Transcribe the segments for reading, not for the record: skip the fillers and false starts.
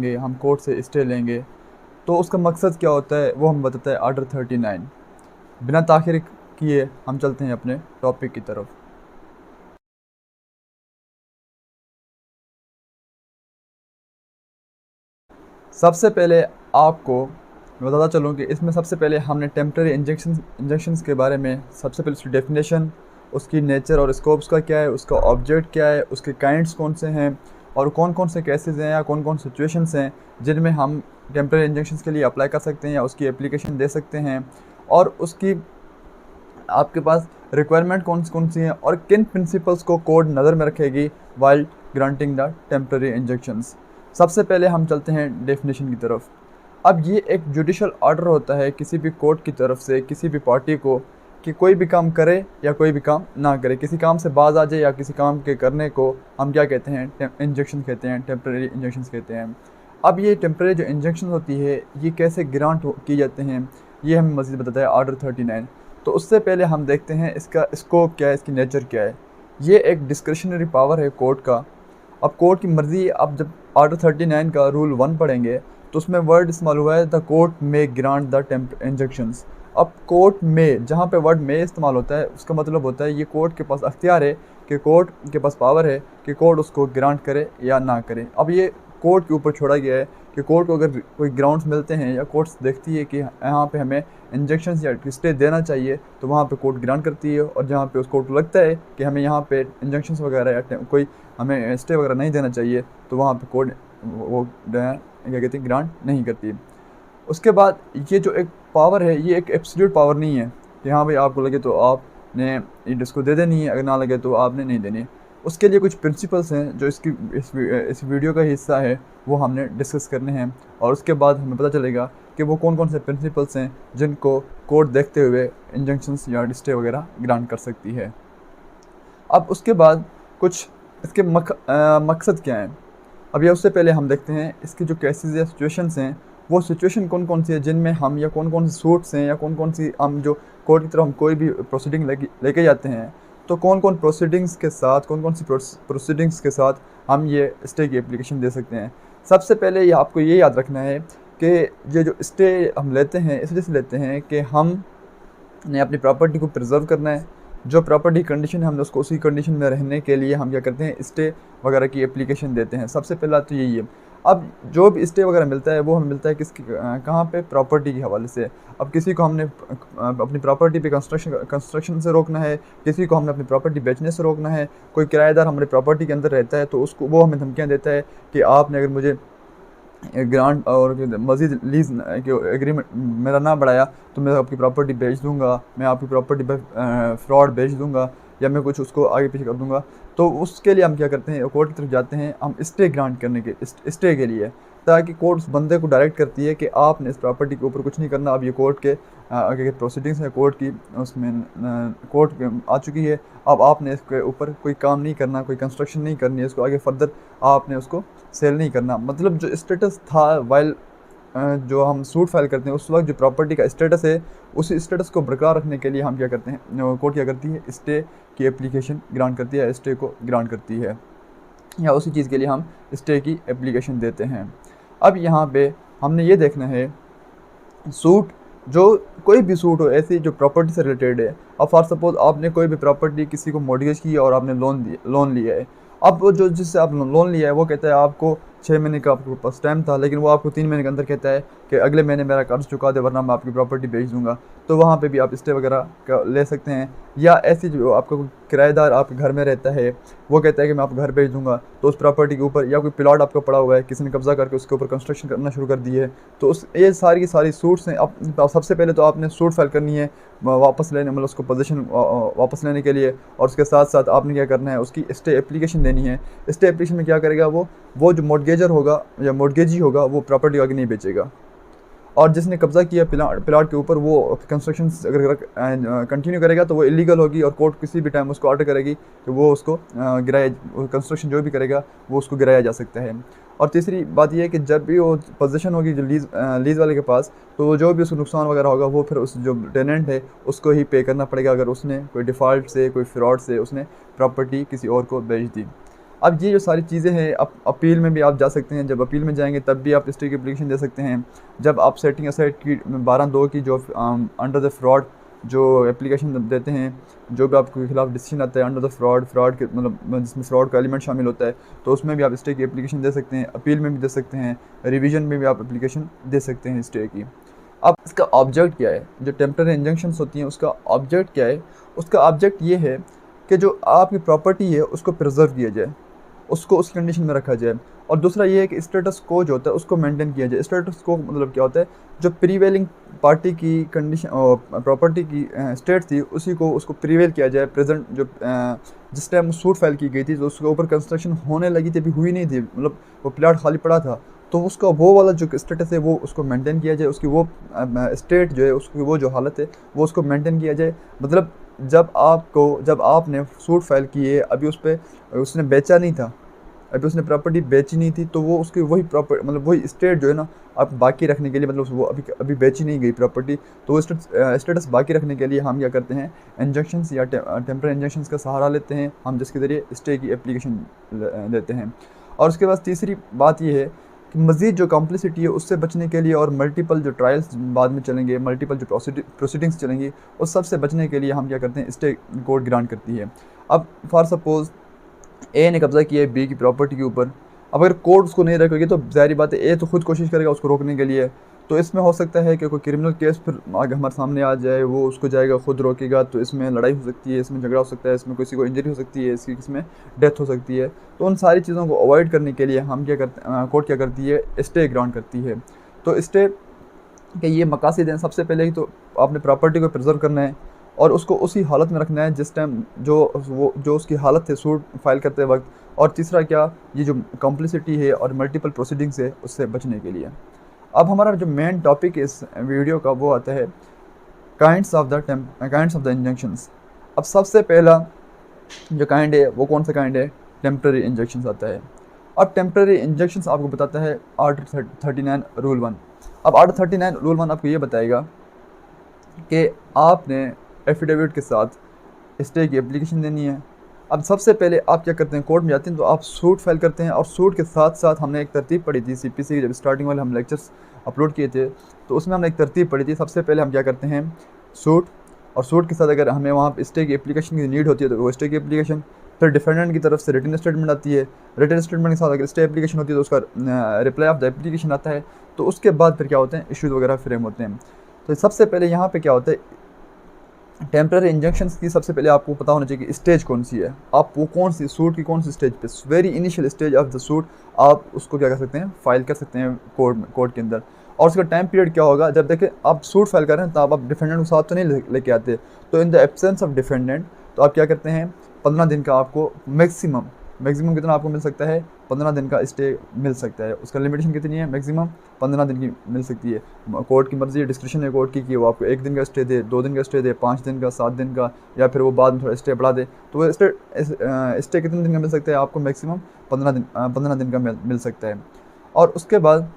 हम कोर्ट से स्टे लेंगे, तो उसका मकसद क्या होता है वो हम बताता है आर्डर 39। बिना ताख़िर किए हम चलते हैं अपने टॉपिक की तरफ। सबसे पहले आपको मैं बताता चलूँ कि इसमें सबसे पहले हमने टेम्परेरी इंजेक्शंस के बारे में सबसे पहले उसकी डेफिनेशन, उसकी नेचर और स्कोप्स का क्या है, उसका ऑब्जेक्ट क्या है, उसके काइंड्स कौन से हैं और कौन कौन से केसेस हैं या कौन कौन सिचुएशंस हैं जिनमें हम टेम्परेरी इंजेक्शंस के लिए अप्लाई कर सकते हैं या उसकी एप्लीकेशन दे सकते हैं, और उसकी आपके पास रिक्वायरमेंट कौन कौन सी हैं और किन प्रिंसिपल्स को कोड नज़र में रखेगी while granting the temporary injections. सबसे पहले हम चलते हैं डेफिनेशन की तरफ। अब ये एक जुडिशल ऑर्डर होता है किसी भी कोर्ट की तरफ से किसी भी पार्टी को कि कोई भी काम करे या कोई भी काम ना करे, किसी काम से बाज आ जाए या किसी काम के करने को हम क्या कहते हैं, इंजेक्शन कहते हैं, टेम्परेरी इंजेक्शंस कहते हैं। अब ये टेम्परेरी जो इंजेक्शन होती है ये कैसे ग्रांट की जाते हैं ये हमें मज़ीद बताता है आर्डर 39। तो उससे पहले हम देखते हैं इसका स्कोप क्या है, इसकी नेचर क्या है। ये एक डिस्क्रिशनरी पावर है कोर्ट का। अब कोर्ट की मर्ज़ी, अब जब आर्डर 39 का रूल 1 पढ़ेंगे तो उसमें वर्ड इस्तेमाल हुआ है द कोर्ट में ग्रांट द इंजेक्शंस। अब कोर्ट में, जहाँ पे वर्ड में इस्तेमाल होता है उसका मतलब होता है ये कोर्ट के पास अख्तियार है कि कोर्ट के पास पावर है कि कोर्ट उसको ग्रांट करे या ना करे। अब ये कोर्ट के ऊपर छोड़ा गया है कि कोर्ट को अगर कोई ग्राउंड्स मिलते हैं या कोर्ट्स देखती है कि यहाँ पे हमें इंजेक्शंस या स्टे देना चाहिए तो वहाँ पे कोर्ट ग्रांट करती है, और जहाँ पे उस कोर्ट को लगता है कि हमें यहाँ पे इंजेक्शंस वगैरह या कोई हमें स्टे वगैरह नहीं देना चाहिए तो वहाँ पे कोर्ट वो क्या कहते हैं ग्रांट नहीं करती। उसके बाद ये जो एक पावर है ये एक एब्सोल्यूट पावर नहीं है कि हाँ भाई आपको लगे तो आपने ये डिस्को दे देनी है, अगर ना लगे तो आपने नहीं देनी। उसके लिए कुछ प्रिंसिपल्स हैं जो इस वीडियो का हिस्सा है वो हमने डिस्कस करने हैं, और उसके बाद हमें पता चलेगा कि वो कौन कौन से प्रिंसिपल्स हैं जिनको कोर्ट देखते हुए इंजंक्शंस या स्टे वगैरह ग्रांट कर सकती है। अब उसके बाद कुछ इसके मकसद क्या हैं। अब ये उससे पहले हम देखते हैं इसके जो केसेस या सिचुएशंस हैं वो सिचुएशन कौन कौन सी है जिनमें हम, या कौन कौन सी सूट्स हैं या कौन कौन सी हम जो कोर्ट की तरफ हम कोई भी प्रोसीडिंग लेके जाते हैं तो कौन कौन प्रोसीडिंग्स के साथ, कौन कौन सी प्रोसीडिंग्स के साथ हम ये स्टे की एप्लीकेशन दे सकते हैं। सबसे पहले ये आपको ये याद रखना है कि ये जो स्टे हम लेते हैं इसलिए से लेते हैं कि हम ने अपनी प्रॉपर्टी को प्रिजर्व करना है। जो प्रॉपर्टी कंडीशन है हमने उसको उसी कंडीशन में रहने के लिए हम क्या करते हैं, स्टे वगैरह की एप्लीकेशन देते हैं। सबसे पहला तो यही है। अब जो भी स्टे वगैरह मिलता है वो हमें मिलता है किसकी, कहाँ पे, प्रॉपर्टी के हवाले से। अब किसी को हमने अपनी प्रॉपर्टी पे कंस्ट्रक्शन से रोकना है, किसी को हमने अपनी प्रॉपर्टी बेचने से रोकना है, कोई किराएदार हमारी प्रॉपर्टी के अंदर रहता है तो उसको वो हमें धमकियाँ देता है कि आपने अगर मुझे ग्रांट और मज़ीद लीज़ एग्रीमेंट मेरा ना बढ़ाया तो मैं आपकी प्रॉपर्टी बेच दूंगा, मैं आपकी प्रॉपर्टी पर फ्रॉड बेच दूंगा या मैं कुछ उसको आगे पीछे कर दूंगा। तो उसके लिए हम क्या करते हैं, कोर्ट की तरफ जाते हैं हम स्टे ग्रांट करने के, स्टे के लिए, ताकि कोर्ट उस बंदे को डायरेक्ट करती है कि आपने इस प्रॉपर्टी के ऊपर कुछ नहीं करना। अब ये कोर्ट के आगे के प्रोसीडिंग्स है कोर्ट की, उसमें कोर्ट आ चुकी है। अब आपने इसके ऊपर कोई काम नहीं करना, कोई कंस्ट्रक्शन नहीं करनी है, इसको आगे फर्दर आपने उसको सेल नहीं करना। मतलब जो स्टेटस था वाइल जो हम सूट फाइल करते हैं उस वक्त जो प्रॉपर्टी का स्टेटस है उस स्टेटस को बरकरार रखने के लिए हम क्या करते हैं, कोर्ट क्या करती है, स्टे की एप्लीकेशन ग्रांट करती है, स्टे को ग्रांट करती है, या उसी चीज़ के लिए हम स्टे की एप्लीकेशन देते हैं। अब यहाँ पे हमने ये देखना है सूट, जो कोई भी सूट हो ऐसी जो प्रॉपर्टी से रिलेटेड है। अब फॉर सपोज आपने कोई भी प्रॉपर्टी किसी को मॉर्गेज की है और आपने लोन लिया है। अब वो जो जिससे आप लोन लिया है वो कहता है आपको 6 महीने का आपके पास टाइम था, लेकिन वो आपको 3 महीने के अंदर कहता है कि अगले महीने मेरा कर्ज चुका दे वरना मैं आपकी प्रॉपर्टी बेच दूंगा। तो वहाँ पे भी आप स्टे वगैरह ले सकते हैं। या ऐसी जो आपका कोई किराएदार आपके घर में रहता है वो कहता है कि मैं आपको घर बेच दूंगा, तो उस प्रॉपर्टी के ऊपर, या कोई प्लॉट आपका पड़ा हुआ है किसी ने कब्जा करके उसके ऊपर कंस्ट्रक्शन करना शुरू कर दी है, तो उस ये सारी की सारी सूट्स हैं। अब सबसे पहले तो आपने सूट फाइल करनी है वापस लेने, मतलब उसको पोजीशन वापस लेने के लिए, और उसके साथ साथ आपने क्या करना है, उसकी स्टे एप्लीकेशन देनी है। स्टे एप्लीकेशन में क्या करेगा वो जो मॉर्गेजर होगा या मॉर्गेजी होगा वो प्रॉपर्टी आगे नहीं बेचेगा, और जिसने कब्ज़ा किया प्लाट के ऊपर वो कंस्ट्रक्शन अगर कंटिन्यू करेगा तो वो इलीगल होगी, और कोर्ट किसी भी टाइम उसको ऑर्डर करेगी कि वो उसको गिराया, कंस्ट्रक्शन जो भी करेगा वो उसको गिराया जा सकता है। और तीसरी बात यह है कि जब भी वो पोजीशन होगी जो लीज़ वाले के पास, तो जो भी उसको नुकसान वगैरह होगा वो फिर उस जो टेनेंट है उसको ही पे करना पड़ेगा, अगर उसने कोई डिफ़ॉल्ट से, कोई फ्रॉड से उसने प्रॉपर्टी किसी और को बेच दी। अब ये जो सारी चीज़ें हैं, अपील में भी आप जा सकते हैं, जब अपील में जाएंगे तब भी आप स्टे की एप्लीकेशन दे सकते हैं। जब आप सेटिंग असाइड की 12(2) की जो अंडर द फ्रॉड जो एप्लीकेशन देते हैं, जो भी आपके खिलाफ डिसीजन आता है अंडर द फ्रॉड के मतलब जिसमें फ्रॉड का एलिमेंट शामिल होता है, तो उसमें भी आप स्टे की एप्लीकेशन दे सकते हैं, अपील में भी दे सकते हैं, रिवीजन में भी आप एप्लीकेशन दे सकते हैं स्टे की। अब इसका ऑब्जेक्ट क्या है, जो टेम्पररी इंजंक्शंस होती हैं उसका ऑब्जेक्ट क्या है? उसका ऑब्जेक्ट ये है कि जो आपकी प्रॉपर्टी है उसको प्रिजर्व किया जाए, उसको उस कंडीशन में रखा जाए। और दूसरा ये है कि स्टेटस को जो होता है उसको मेंटेन किया जाए। स्टेटस को मतलब क्या होता है, जो प्रीवेलिंग पार्टी की कंडीशन प्रॉपर्टी की स्टेट थी उसी को उसको प्रीवेल किया जाए। प्रेजेंट जो जिस टाइम सूट फाइल की गई थी तो उसके ऊपर कंस्ट्रक्शन होने लगी थी, अभी हुई नहीं थी, मतलब वो प्लाट खाली पड़ा था, तो उसका वो वाला जो स्टेटस है वो उसको मेंटेन किया जाए, उसकी वो स्टेट जो है उसकी वो जो हालत है वो उसको मेंटेन किया जाए। मतलब जब आपने सूट फाइल की है, अभी उस पर उसने बेचा नहीं था, अभी उसने प्रॉपर्टी बेची नहीं थी, तो वो उसकी वही प्रॉपर्टी मतलब वही स्टेट जो है ना आप बाकी रखने के लिए, मतलब वो अभी बेची नहीं गई प्रॉपर्टी, तो वो स्टेटस बाकी रखने के लिए हम क्या करते हैं, इंजेक्शंस या टेम्पररी इंजेक्शंस का सहारा लेते हैं हम, जिसके ज़रिए स्टे की एप्लीकेशन लेते हैं। और उसके बाद तीसरी बात ये है कि मज़ीद जो कॉम्प्लिसिटी है उससे बचने के लिए और मल्टीपल जो ट्रायल्स बाद में चलेंगे, मल्टीपल जो प्रोसीडिंग्स चलेंगी, उस सब से बचने के लिए हम क्या करते हैं, स्टे कोर्ट ग्रांट करती है। अब फॉर सपोज़ ए ने कब्ज़ा किया है बी की प्रॉपर्टी के ऊपर, अब अगर कोर्ट उसको नहीं रोकेगी तो ज़ाहिर बात है ए तो खुद कोशिश करेगा उसको रोकने के लिए, तो इसमें हो सकता है कि कोई क्रिमिनल केस फिर आगे हमारे सामने आ जाए, वो उसको जाएगा खुद रोकेगा, तो इसमें लड़ाई हो सकती है, इसमें झगड़ा हो सकता है, इसमें किसी को इंजरी हो सकती है, इसमें डेथ हो सकती है। तो उन सारी चीज़ों को अवॉइड करने के लिए हम क्या करते हैं, कोर्ट क्या करती है, स्टे ग्रांट करती है। तो स्टे के ये मकासद हैं, सबसे पहले ही तो आपने प्रॉपर्टी को प्रिजर्व करना है और उसको उसी हालत में रखना है जिस टाइम जो उसकी हालत है सूट फाइल करते वक्त। और तीसरा क्या, ये जो कॉम्प्लिसिटी है और मल्टीपल प्रोसीडिंग्स है उससे बचने के लिए। अब हमारा जो मेन टॉपिक इस वीडियो का वो आता है काइंड्स ऑफ द इंजेक्शंस। अब सबसे पहला जो काइंड है वो कौन सा काइंड है, टेम्पररी इंजेक्शंस आता है। अब टेम्पररी इंजेक्शंस आपको बताता है आर्टिकल 39 रूल 1। अब आर्टिकल 39 रूल 1 आपको ये बताएगा कि आपने एफिडेविट के साथ स्टे की एप्लीकेशन देनी है। अब सबसे पहले आप क्या करते हैं, कोर्ट में जाते हैं तो आप सूट फाइल करते हैं, और सूट के साथ साथ हमने एक तरतीब पढ़ी थी सीपीसी की, जब स्टार्टिंग वाले हम लेक्चर्स अपलोड किए थे तो उसमें हमने एक तरतीब पढ़ी थी। सबसे पहले हम क्या करते हैं, सूट, और सूट के साथ अगर हमें वहाँ स्टे की एप्लीकेशन की नीड होती है तो वो स्टे की एप्लीकेशन, फिर डिफेंडेंट की तरफ से रिटन स्टेटमेंट आती है, रिटन स्टेटमेंट के साथ अगर स्टे एप्लीकेशन होती है तो उसका रिप्लाई ऑफ द एप्लीकेशन आता है। तो उसके बाद फिर क्या होते हैं, इश्यूज़ वगैरह फ्रेम होते हैं। तो सबसे पहले यहाँ पे क्या होता है, टेम्पररी इंजेक्शंस की सबसे पहले आपको पता होना चाहिए कि स्टेज कौन सी है, आप वो कौन सी सूट की कौन सी स्टेज पे, very initial stage of the suit आप उसको क्या कर सकते हैं, फाइल कर सकते हैं कोर्ट के अंदर। और उसका टाइम पीरियड क्या होगा, जब देखें आप सूट फाइल कर रहे हैं तो आप डिफेंडेंट के साथ तो नहीं लेके आते, तो in the absence of defendant तो आप क्या करते हैं, 15 दिन का आपको मैक्सिमम कितना आपको मिल सकता है, 15 दिन का स्टे मिल सकता है। उसका लिमिटेशन कितनी है, मैक्सिमम 15 दिन की मिल सकती है। कोर्ट की मर्जी है, डिस्क्रिप्शन है कोर्ट की कि वो आपको 1 दिन का स्टे दे, 2 दिन का स्टे दे, 5 दिन का, 7 दिन का, या फिर वो बाद में थोड़ा स्टे बढ़ा दे। तो वो स्टे कितने दिन का मिल सकता है आपको, मैक्सिमम 15 दिन का मिल सकता है। और उसके बाद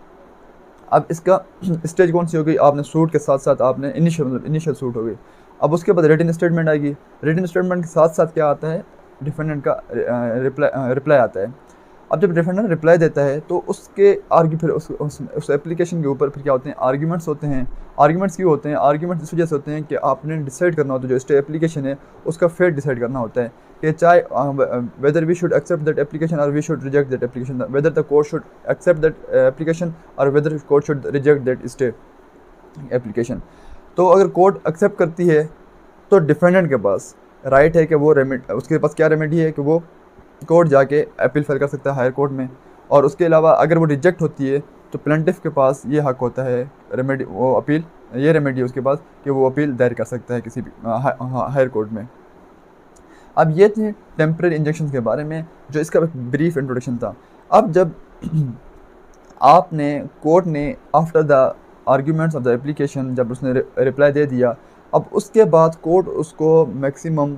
अब इसका स्टेज कौन सी हो गई, आपने सूट के साथ साथ आपने इनिशियल सूट हो गई। अब उसके बाद रिटन स्टेटमेंट आएगी, रिटन स्टेटमेंट के साथ साथ क्या आता है, डिफेंडेंट का रिप्लाई आता है। अब जब डिफेंडेंट रिप्लाई देता है तो उसके फिर उस एप्लीकेशन के ऊपर फिर क्या होते हैं, आर्ग्यूमेंट्स होते हैं। आर्ग्यूमेंट्स क्यों होते हैं, आर्ग्यूमेंट्स इस वजह से होते हैं कि आपने डिसाइड करना होता है, जो स्टे एप्लीकेशन है उसका फेट डिसाइड करना होता है कि चाहे whether we should accept that application और we should reject that application, whether the court should accept that application और whether court should reject that stay application. तो अगर कोर्ट एक्सेप्ट करती है तो डिफेंडेंट के पास राइट है कि वो उसके पास क्या रेमेडी है कि वो कोर्ट जाके अपील फाइल कर सकता है हायर कोर्ट में। और उसके अलावा अगर वो रिजेक्ट होती है तो प्लेंटिफ के पास ये हक होता है रेमेडी, वो अपील, ये रेमेडी है उसके पास कि वो अपील दायर कर सकता है किसी भी हायर कोर्ट में। अब ये थे टेम्पररी इंजेक्शन के बारे में, जो इसका एक ब्रीफ इंट्रोडक्शन था। अब जब आपने कोर्ट ने after the arguments of the application जब उसने रिप्लाई दे दिया, अब उसके बाद कोर्ट उसको मैक्सिमम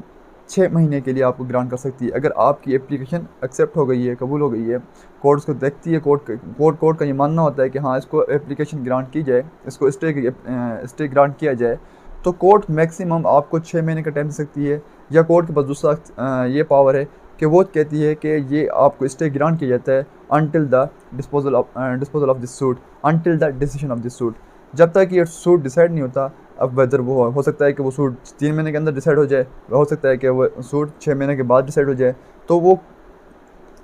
6 महीने के लिए आपको ग्रांट कर सकती है। अगर आपकी एप्लीकेशन एक्सेप्ट हो गई है, कबूल हो गई है, कोर्ट उसको देखती है, कोर्ट का ये मानना होता है कि हाँ इसको एप्लीकेशन ग्रांट की जाए, इसको स्टे ग्रांट किया जाए, तो कोर्ट मैक्सिमम आपको 6 महीने का टाइम दे सकती है। या कोर्ट के पास दूसरा ये पावर है कि वो कहती है कि ये आपको स्टे ग्रांट किया जाता है until the disposal of this suit, until the decision of this suit, जब तक ये सूट डिसाइड नहीं होता। अब वेदर वो हो सकता है कि वो सूट 3 महीने के अंदर डिसाइड हो जाए, हो सकता है कि वो सूट 6 महीने के बाद डिसाइड हो जाए। तो वो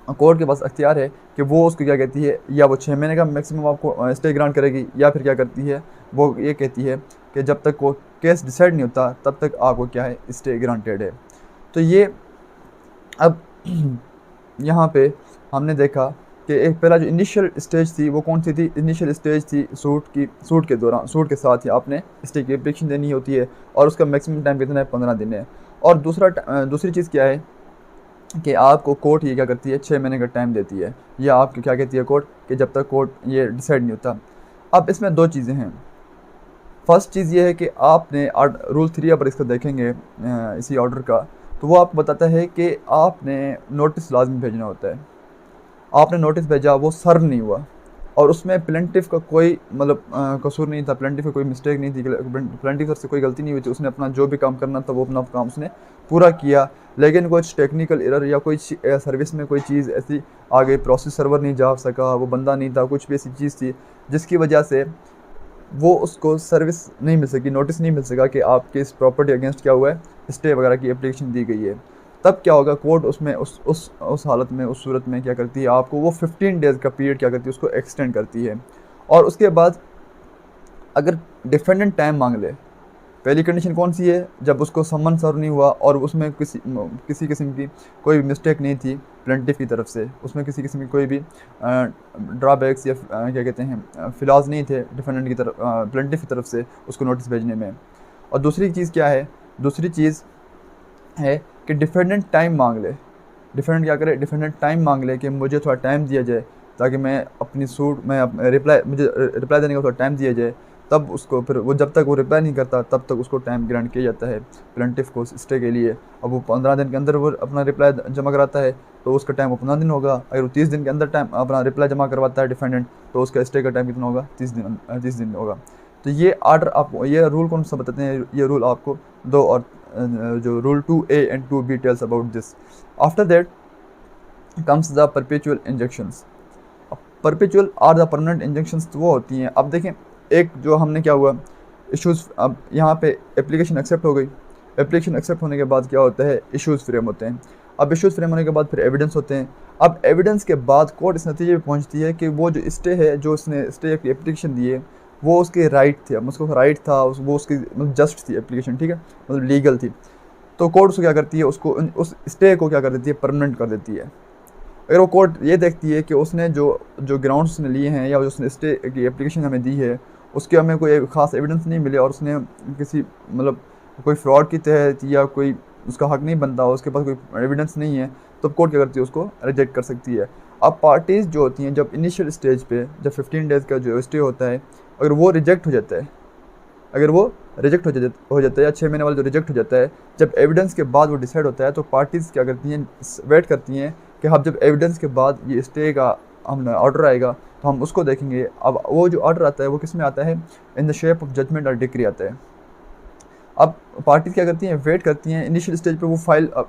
कोर्ट के पास अख्तियार है कि वो उसको क्या कहती है, या वो 6 महीने का मैक्सिमम आपको स्टे ग्रांट करेगी, या फिर क्या करती है वो ये कहती है कि जब तक वो केस डिसाइड नहीं होता तब तक आपको क्या है स्टे ग्रांटेड है। तो ये अब यहाँ पे हमने देखा कि एक पहला जो इनिशियल स्टेज थी वो कौन सी थी, इनिशियल स्टेज थी सूट के दौरान, सूट के साथ ही आपने स्टे की एप्लीकेशन देनी होती है और उसका मैक्सिमम टाइम कितना है, 15 दिन है। और दूसरी चीज़ क्या है कि आपको कोर्ट ये क्या करती है, 6 महीने का टाइम देती है, या आपको क्या कहती है कोर्ट कि जब तक कोर्ट ये डिसाइड नहीं होता। अब इसमें 2 चीज़ें हैं। फर्स्ट चीज़ ये है कि आपने रूल 3 पर इसको देखेंगे इसी ऑर्डर का, तो वो आपको बताता है कि आपने नोटिस लाजमी भेजना होता है। आपने नोटिस भेजा, वो सर्व नहीं हुआ और उसमें प्लेंटिफ का कोई मतलब कसूर नहीं था, प्लेंटिफ का कोई मिस्टेक नहीं थी, प्लेंटिफ से कोई गलती नहीं हुई थी, उसने अपना जो भी काम करना था वो अपना काम उसने पूरा किया। लेकिन कुछ टेक्निकल एरर या कोई सर्विस में कोई चीज़ ऐसी आ गई, प्रोसेस सर्वर नहीं जा सका, वो बंदा नहीं था, कुछ भी ऐसी चीज़ थी जिसकी वजह से वो उसको सर्विस नहीं मिल सकी, नोटिस नहीं मिल सका कि आपके इस प्रॉपर्टी अगेंस्ट क्या हुआ है, स्टे वगैरह की एप्लीकेशन दी गई है। तब क्या होगा, कोर्ट उसमें उस हालत में, उस सूरत में क्या करती है, आपको वो 15 डेज़ का पीरियड क्या करती है, उसको एक्सटेंड करती है। और उसके बाद अगर डिफेंडेंट टाइम मांग ले, पहली कंडीशन कौन सी है, जब उसको समन सर्व नहीं हुआ और उसमें किसी किस्म की कोई भी मिस्टेक नहीं थी प्लेंटिफ की तरफ से, उसमें किसी किस्म की कोई भी ड्रॉबैक्स या क्या कहते हैं फिलाज नहीं थे डिफेंडेंट की तरफ, प्लेंटिफ की तरफ से उसको नोटिस भेजने में। और दूसरी चीज़ क्या है, दूसरी चीज़ है कि डिफेंडेंट टाइम मांग ले। डिफेंडेंट क्या करे, डिफेंडेंट टाइम मांग ले कि मुझे थोड़ा टाइम दिया जाए ताकि मैं अपनी सूट में मुझे रिप्लाई देने का थोड़ा टाइम दिया जाए। तब उसको फिर वो जब तक वो रिप्लाई नहीं करता तब तक उसको टाइम ग्रांट किया जाता है प्लेंटिफ को स्टे के लिए। अब वो 15 दिन के अंदर वो अपना रिप्लाई जमा कराता है तो उसका टाइम वो 15 दिन होगा। अगर वो 30 दिन के अंदर टाइम अपना रिप्लाई जमा करवाता है डिफेंडेंट, तो उसका स्टे का टाइम कितना होगा, 30 दिन होगा। तो ये ऑर्डर आपको, ये रूल कौन सा बताते हैं, ये रूल आपको दो और जो rule 2A and 2B tells about this. After that comes the perpetual injections. Perpetual और द परमानेंट इंजेक्शंस वो होती हैं, अब देखें एक जो हमने क्या हुआ इश्यूज़, अब यहाँ पे एप्लीकेशन एक्सेप्ट हो गई, एप्लीकेशन एक्सेप्ट होने के बाद क्या होता है, इश्यूज़ फ्रेम होते हैं। अब इश्यूज़ फ्रेम होने के बाद फिर एविडेंस होते हैं। अब एविडेंस के बाद कोर्ट इस नतीजे पे पहुँचती है कि वो जो स्टे है, जो उसने स्टे की एप्लीकेशन दी है वो उसके राइट थे, अब उसको राइट था, वो उसकी मतलब जस्ट थी एप्लीकेशन, ठीक है, मतलब लीगल थी। तो कोर्ट उसको क्या करती है, उसको उस स्टे को क्या कर देती है, परमानेंट कर देती है। अगर वो कोर्ट ये देखती है कि उसने जो ग्राउंड्स उसने लिए हैं या उसने स्टे की एप्लीकेशन हमें दी है उसके हमें कोई ख़ास एविडेंस नहीं मिले और उसने किसी मतलब कोई फ्रॉड की तहत या कोई उसका हक नहीं बनता, उसके पास कोई एविडेंस नहीं है, तो कोर्ट क्या करती है, उसको रिजेक्ट कर सकती है। अब पार्टीज़ जो होती हैं जब इनिशियल स्टेज पे, जब 15 डेज़ का जो स्टे होता है, अगर वो रिजेक्ट हो जाता है, अगर वो रिजेक्ट हो जाता है या 6 महीने वाला जो रिजेक्ट हो जाता है, जब एविडेंस के बाद वो डिसाइड होता है तो पार्टीज़ क्या करती हैं, वेट करती हैं कि हम जब एविडेंस के बाद ये स्टे का हम ऑर्डर आएगा तो हम उसको देखेंगे। अब वो जो ऑर्डर आता है वो किस में आता है, in the shape of judgement और डिक्री आता है। अब पार्टीज क्या करती हैं, वेट करती हैं, इनिशियल स्टेज पे वो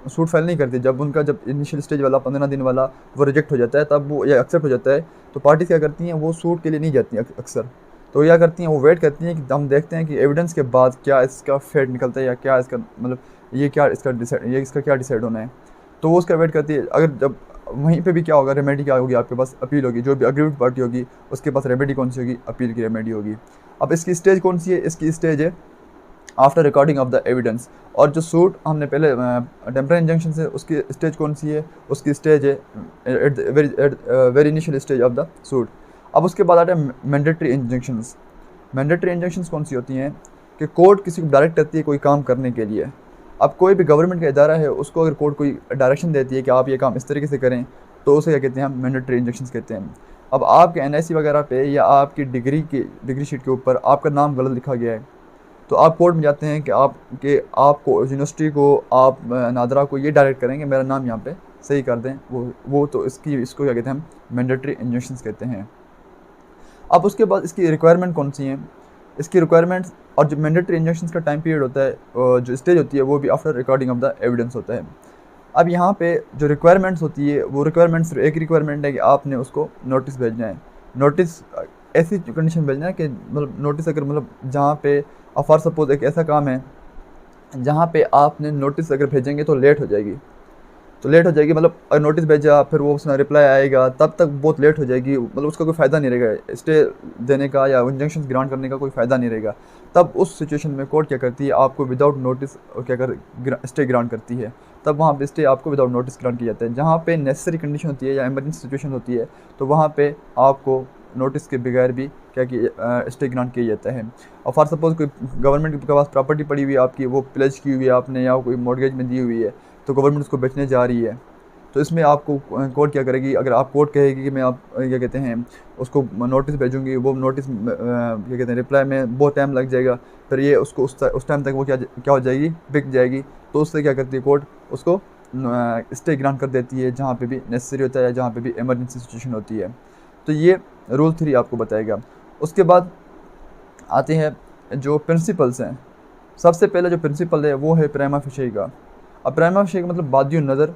सूट फाइल नहीं करती। जब इनिशियल स्टेज वाला 15 दिन वाला वो रिजेक्ट हो जाता है, तब वो या एक्सेप्ट हो जाता है, तो पार्टीज क्या करती हैं, वो सूट के लिए नहीं जाती हैं अक्सर। तो क्या करती हैं, वो वेट करती हैं कि हम देखते हैं कि एविडेंस के बाद क्या इसका फेट निकलता है या क्या इसका मतलब ये इसका क्या डिसाइड होना है। तो वो उसका वेट करती है। अगर जब वहीं पे भी क्या होगा, रेमेडी क्या होगी, आपके पास अपील होगी, जो भी अग्रीड पार्टी होगी उसके पास रेमेडी कौन सी होगी, अपील की रेमेडी होगी। अब इसकी स्टेज कौन सी है, इसकी स्टेज है after recording of the evidence. और जो सूट हमने पहले टेम्पररी इंजंक्शन से, उसकी स्टेज कौन सी है, उसकी स्टेज है at very initial stage of the suit. अब उसके बाद आते हैं मैंडेटरी इंजंक्शंस। मैंडेटरी इंजंक्शंस कौन सी होती हैं कि कोर्ट किसी को डायरेक्ट करती है कोई काम करने के लिए। अब कोई भी गवर्नमेंट का इदारा है, उसको अगर कोर्ट कोई डायरेक्शन देती है कि आप ये काम इस तरीके से करें, तो उसे क्या कहते हैं, हम मैंडेटरी इंजंक्शंस कहते हैं। अब आपके NIC वगैरह पे या आपकी डिग्री शीट के ऊपर आपका नाम गलत लिखा गया है, तो आप कोर्ट में जाते हैं कि आपको यूनिवर्सिटी को, आप नादरा को ये डायरेक्ट करेंगे मेरा नाम यहाँ पे सही कर दें, वो तो इसको क्या कहते हैं, हम मैंडेटरी इंजंक्शंस कहते हैं। अब उसके बाद इसकी रिक्वायरमेंट कौन सी हैं, इसकी रिक्वायरमेंट्स और जो मैंडेटरी इंजेक्शंस का टाइम पीरियड होता है, जो स्टेज होती है, वो भी after recording of the evidence होता है। अब यहाँ पे जो रिक्वायरमेंट्स होती है वो रिक्वायरमेंट सिर्फ एक रिक्वायरमेंट है कि आपने उसको नोटिस भेजना है। नोटिस ऐसी कंडीशन भेजना है कि मतलब नोटिस अगर मतलब जहाँ पे अब फॉर सपोज एक ऐसा काम है जहाँ पे आपने नोटिस अगर भेजेंगे तो लेट हो जाएगी, तो लेट हो जाएगी मतलब अगर नोटिस भेजा फिर वो उसमें रिप्लाई आएगा तब तक बहुत लेट हो जाएगी, मतलब उसका कोई फ़ायदा नहीं रहेगा, स्टे देने का या इंजंक्शन ग्रांट करने का कोई फ़ायदा नहीं रहेगा। तब उस सिचुएशन में कोर्ट क्या करती है, आपको विदाउट नोटिस क्या कर स्टे ग्रांट करती है। तब वहाँ पे स्टे आपको विदाउट नोटिस ग्रांट किया जाता है। जहाँ पे नेसेसरी कंडीशन होती है या इमरजेंसी सिचुएशन होती है तो वहाँ पे आपको नोटिस के बगैर भी क्या कि स्टे ग्रांट किया जाता है। और फॉर सपोज कोई गवर्नमेंट के पास प्रॉपर्टी पड़ी हुई है आपकी, वो प्लेज की हुई है आपने या कोई मॉर्गेज में दी हुई है, तो गवर्नमेंट उसको बेचने जा रही है, तो इसमें आपको कोर्ट क्या करेगी, अगर आप कोर्ट कहेगी कि मैं आप क्या कहते हैं उसको नोटिस भेजूंगी, वो नोटिस क्या कहते हैं रिप्लाई में बहुत टाइम लग जाएगा, फिर ये उसको उस टाइम तक वो क्या हो जाएगी, बिक जाएगी। तो उससे क्या करती है कोर्ट, उसको स्टे ग्रांट कर देती है जहाँ पे भी नेसेसरी होता है, जहाँ पे भी इमरजेंसी सिचुएशन होती है। तो ये रूल 3 आपको बताएगा। उसके बाद आते हैं जो प्रिंसिपल्स हैं। सबसे पहले जो प्रिंसिपल है वो है प्राइमा फेशिया का। अब प्राइमा फेशिया का मतलब बादियो नज़र।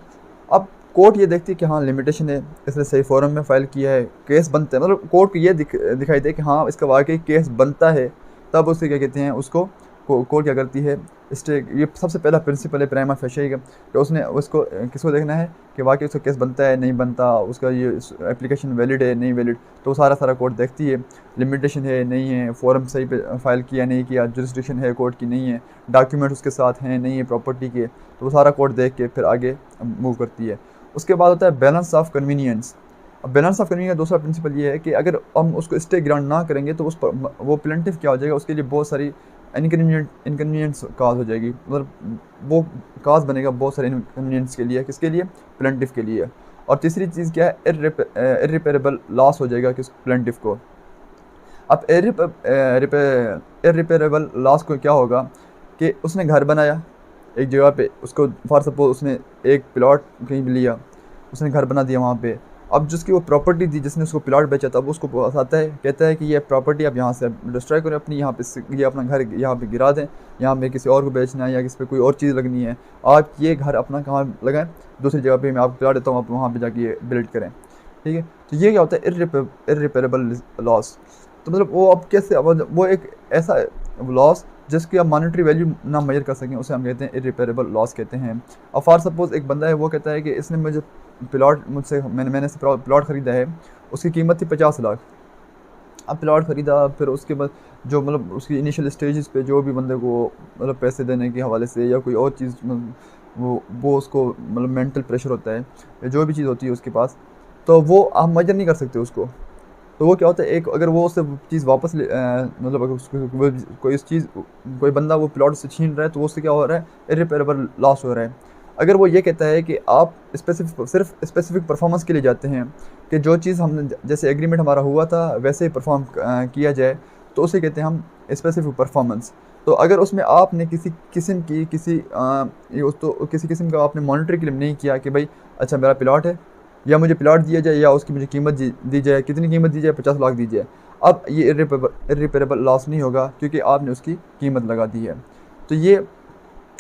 अब कोर्ट ये देखती है कि हाँ लिमिटेशन है, इसने सही फॉरम में फ़ाइल किया है, केस बनता है, मतलब कोर्ट को ये दिखाई दे कि हाँ इसका वाकई केस बनता है, तब उसे क्या कहते हैं उसको कोर्ट क्या करती है स्टे। ये सबसे पहला प्रिंसिपल है प्राइमा फेशिया का कि उसने उसको किसको देखना है कि वाकई उसका केस बनता है नहीं बनता, उसका ये एप्लीकेशन वैलिड है नहीं वैलिड, तो सारा कोर्ट देखती है। लिमिटेशन है नहीं है, फॉर्म सही पे फाइल किया नहीं किया, जुरिस्डिक्शन है कोर्ट की नहीं है, डॉक्यूमेंट उसके साथ हैं नहीं है प्रॉपर्टी के, तो वो सारा कोर्ट देख के फिर आगे मूव करती है। उसके बाद होता है बैलेंस ऑफ कन्वीनियंस। अब बैलेंस ऑफ कन्वीनियंस का दूसरा प्रिंसिपल ये है कि अगर हम उसको स्टे ग्रांट ना करेंगे तो उस पर वो प्लेंटिफ क्या हो जाएगा, उसके लिए बहुत सारी इनकन्वीनियंस काज हो जाएगी, मतलब वो काज बनेगा बहुत सारे इनकन्वीनियंस के लिए, किसके लिए, प्लेंटिफ के लिए। और तीसरी चीज़ क्या है, इररिपेरेबल लॉस हो जाएगा किस प्लेंटिफ को। अब इररिपेरेबल लॉस को क्या होगा कि उसने घर बनाया एक जगह पे, उसको फॉर सपोज उसने एक प्लॉट कहीं भी लिया, उसने घर बना दिया वहाँ पे। अब जिसकी वो प्रॉपर्टी थी, जिसने उसको प्लॉट बेचा था, अब उसको पास आता है, कहता है कि ये प्रॉपर्टी आप यहाँ से डिस्ट्रॉय करें अपनी, यहाँ पे ये अपना घर यहाँ पे गिरा दें, यहाँ पे किसी और को बेचना है या किसी पे कोई और चीज़ लगनी है, आप ये घर अपना कहाँ लगाएं, दूसरी जगह पे मैं आपको प्लॉट देता हूँ, आप वहाँ पे जाके ये बिल्ड करें। ठीक है, तो ये क्या होता है, इररिपेरेबल लॉस। तो मतलब वो अब कैसे, वो एक ऐसा लॉस जिसकी आप मॉनेटरी वैल्यू ना मेजर कर सकें, उसे हम कहते हैं इररिपेरेबल लॉस कहते हैं। और फॉर सपोज एक बंदा है, वो कहता है कि इसने मुझे प्लॉट मैंने से प्लॉट ख़रीदा है, उसकी कीमत थी 50 लाख। अब प्लॉट ख़रीदा, फिर उसके बाद जो मतलब उसकी इनिशियल स्टेजेस पे जो भी बंदे को मतलब पैसे देने के हवाले से या कोई और चीज़ वो उसको मतलब मेंटल प्रेशर होता है या जो भी चीज़ होती है उसके पास, तो वो आप मेजर नहीं कर सकते उसको। तो वो क्या होता है, एक अगर वो उससे चीज़ वापस मतलब अगर उसको कोई इस चीज़ कोई बंदा वो प्लॉट से छीन रहा है तो वो उससे क्या हो रहा है, इररिपेरेबल लॉस हो रहा है। अगर वो ये कहता है कि आप सिर्फ स्पेसिफिक परफॉर्मेंस के लिए जाते हैं कि जो चीज़ हमने जैसे एग्रीमेंट हमारा हुआ था वैसे ही परफॉर्म किया जाए, तो उसे कहते हैं हम स्पेसिफिक परफॉर्मेंस। तो अगर उसमें आपने किसी किस्म की किसी किस्म का आपने मॉनिटरी क्लेम नहीं किया कि भाई अच्छा मेरा प्लॉट है या मुझे प्लॉट दिया जाए या उसकी मुझे कीमत दी जाए, कितनी कीमत दी जाए, 50 लाख दी जाए, अब ये इररिपेरेबल लॉस नहीं होगा क्योंकि आपने उसकी कीमत लगा दी है। तो ये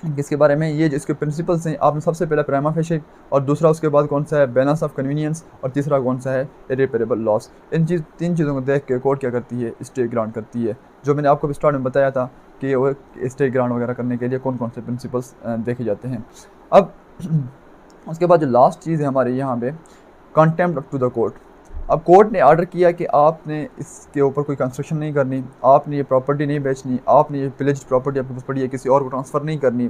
किसके बारे में, ये जो इसके प्रिंसिपल्स हैं, आपने सबसे पहला प्राइमा फेशिया और दूसरा उसके बाद कौन सा है, बैलेंस ऑफ कन्वीनियंस, और तीसरा कौन सा है, इररिपेरेबल लॉस। तीन चीज़ों को देख के कोर्ट क्या करती है, स्टे ग्रांट करती है। जो मैंने आपको स्टार्ट में बताया था कि वो स्टे ग्रांट वगैरह करने के लिए कौन कौन से प्रिंसिपल्स देखे जाते हैं। अब उसके बाद जो लास्ट चीज़ है हमारे यहाँ पे, कंटेम्प्ट टू द कोर्ट। अब कोर्ट ने ऑर्डर किया कि आपने इसके ऊपर कोई कंस्ट्रक्शन नहीं करनी, आपने ये प्रॉपर्टी नहीं बेचनी, आपने ये पिलेज प्रॉपर्टी आपके पास पड़ी है किसी और को ट्रांसफ़र नहीं करनी।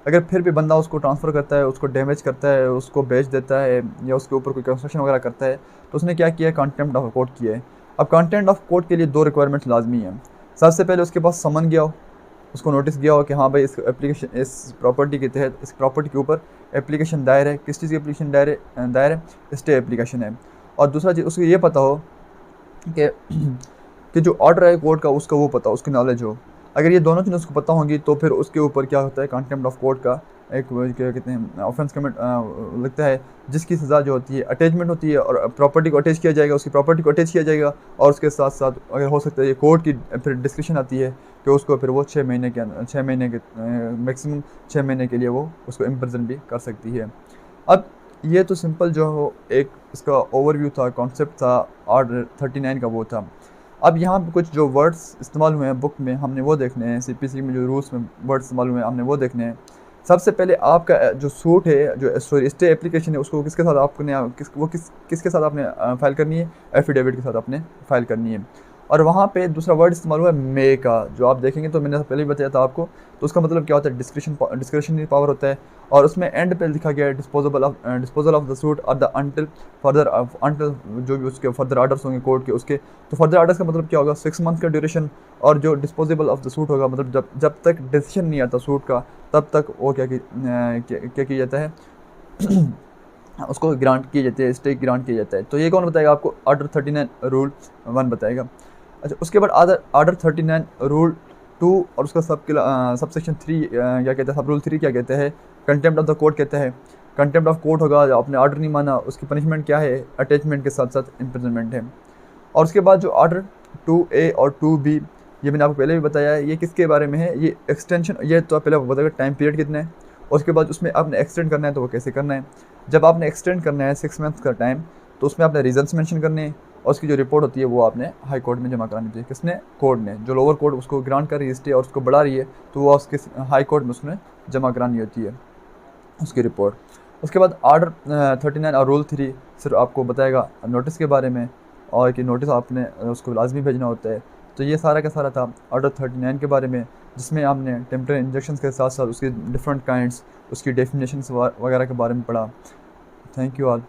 अगर फिर भी बंदा उसको ट्रांसफ़र करता है, उसको डैमेज करता है, उसको बेच देता है या उसके ऊपर कोई कंस्ट्रक्शन वगैरह करता है, तो उसने क्या किया है, कंटेम्प्ट ऑफ कोर्ट किया है। अब कंटेम्प्ट ऑफ कोर्ट के लिए 2 रिक्वायरमेंट्स लाजमी हैं। सबसे पहले उसके पास समन गया हो, उसको नोटिस गया हो कि हाँ भाई इस एप्लीकेशन इस प्रॉपर्टी के तहत इस प्रॉपर्टी के ऊपर एप्लीकेशन दायर है। किस चीज़ की एप्लीकेशन दायर है, स्टे एप्लीकेशन है। और दूसरा चीज़ उसको ये पता हो कि कि जो ऑर्डर है कोर्ट का उसका वो पता हो, उसकी नॉलेज हो। अगर ये दोनों चीज़ें उसको पता होंगी तो फिर उसके ऊपर क्या होता है, कंटेम्प्ट ऑफ कोर्ट का एक क्या कहते हैं ऑफेंस कमिट लगता है, जिसकी सज़ा जो होती है अटैचमेंट होती है और प्रॉपर्टी को अटैच किया जाएगा, उसकी प्रॉपर्टी को अटैच किया जाएगा। और उसके साथ साथ अगर हो सकता है ये कोर्ट की फिर डिस्कशन आती है कि उसको फिर वो 6 महीने के मैक्सिमम 6 महीने के लिए वो उसको इम्प्रिजन भी कर सकती है। अब ये तो सिंपल जो हो एक इसका ओवरव्यू था, कॉन्सेप्ट था, आर्डर 39 का वो था। अब यहाँ पे कुछ जो वर्ड्स इस्तेमाल हुए हैं बुक में हमने वो देखने हैं, सीपीसी में जो रूल्स में वर्ड्स इस्तेमाल हुए हैं हमने वो देखने हैं। सबसे पहले आपका जो सूट है, जो सॉरी स्टे एप्लीकेशन है, उसको किसके साथ आपने किसके साथ आपने फाइल करनी है, एफिडेविट के साथ आपने फाइल करनी है। और वहाँ पे दूसरा वर्ड इस्तेमाल हुआ है मे का, जो आप देखेंगे तो मैंने पहले ही बताया था आपको। तो उसका मतलब क्या होता है, डिस्क्रिशनरी पावर होता है। और उसमें एंड पे लिखा गया है डिस्पोजल ऑफ द सूट और द अंटिल जो भी उसके फर्दर आर्डर्स होंगे कोर्ट के उसके। तो फर्दर आर्डर्स का मतलब क्या होगा, 6 मंथ का ड्यूरेशन। और जो डिस्पोजेबल ऑफ द सूट होगा मतलब जब तक डिसीजन नहीं आता सूट का तब तक वो क्या किया जाता है उसको ग्रांट किए जाते हैं, स्टे ग्रांट किया जाता है। तो ये कौन बताएगा आपको, आर्डर 39 रूल 1 बताएगा। अच्छा, उसके बाद आर्डर 39 रूल 2 और उसका सबसेक्शन 3 क्या कहते हैं, सब रूल 3 क्या कहते हैं, कंटेम्प्ट ऑफ द कोर्ट कहते हैं। कंटेम्प्ट ऑफ कोर्ट होगा, आपने आर्डर नहीं माना उसकी पनिशमेंट क्या है, अटैचमेंट के साथ साथ इम्प्रिजनमेंट है। और उसके बाद जो आर्डर 2A और 2B, ये मैंने आपको पहले भी बताया है, ये किसके बारे में है, ये एक्सटेंशन, ये तो पहले आपको बताएगा टाइम पीरियड कितना है। और उसके बाद उसमें आपने एक्सटेंड करना है तो वो कैसे करना है। जब आपने एक्सटेंड करना है 6 मंथ का टाइम, तो उसमें आपने रीजन्स मेंशन करने हैं। और उसकी जो रिपोर्ट होती है वो आपने हाई कोर्ट में जमा करानी चाहिए। किसने, कोर्ट ने। जो लोअर कोर्ट उसको ग्रांट कर रही है स्टे और उसको बढ़ा रही है, तो वो उसके हाई कोर्ट में उसने जमा करानी होती है उसकी रिपोर्ट। उसके बाद आर्डर 39 और रूल 3 सिर्फ आपको बताएगा नोटिस के बारे में, और कि नोटिस आपने उसको लाजमी भेजना होता है। तो ये सारा का सारा था आर्डर 39 के बारे में, जिसमें हमने टेम्परेरी इंजेक्शंस के साथ साथ उसकी डिफरेंट काइंड्स, उसकी डेफिनेशंस वगैरह के बारे में पढ़ा। Thank you all.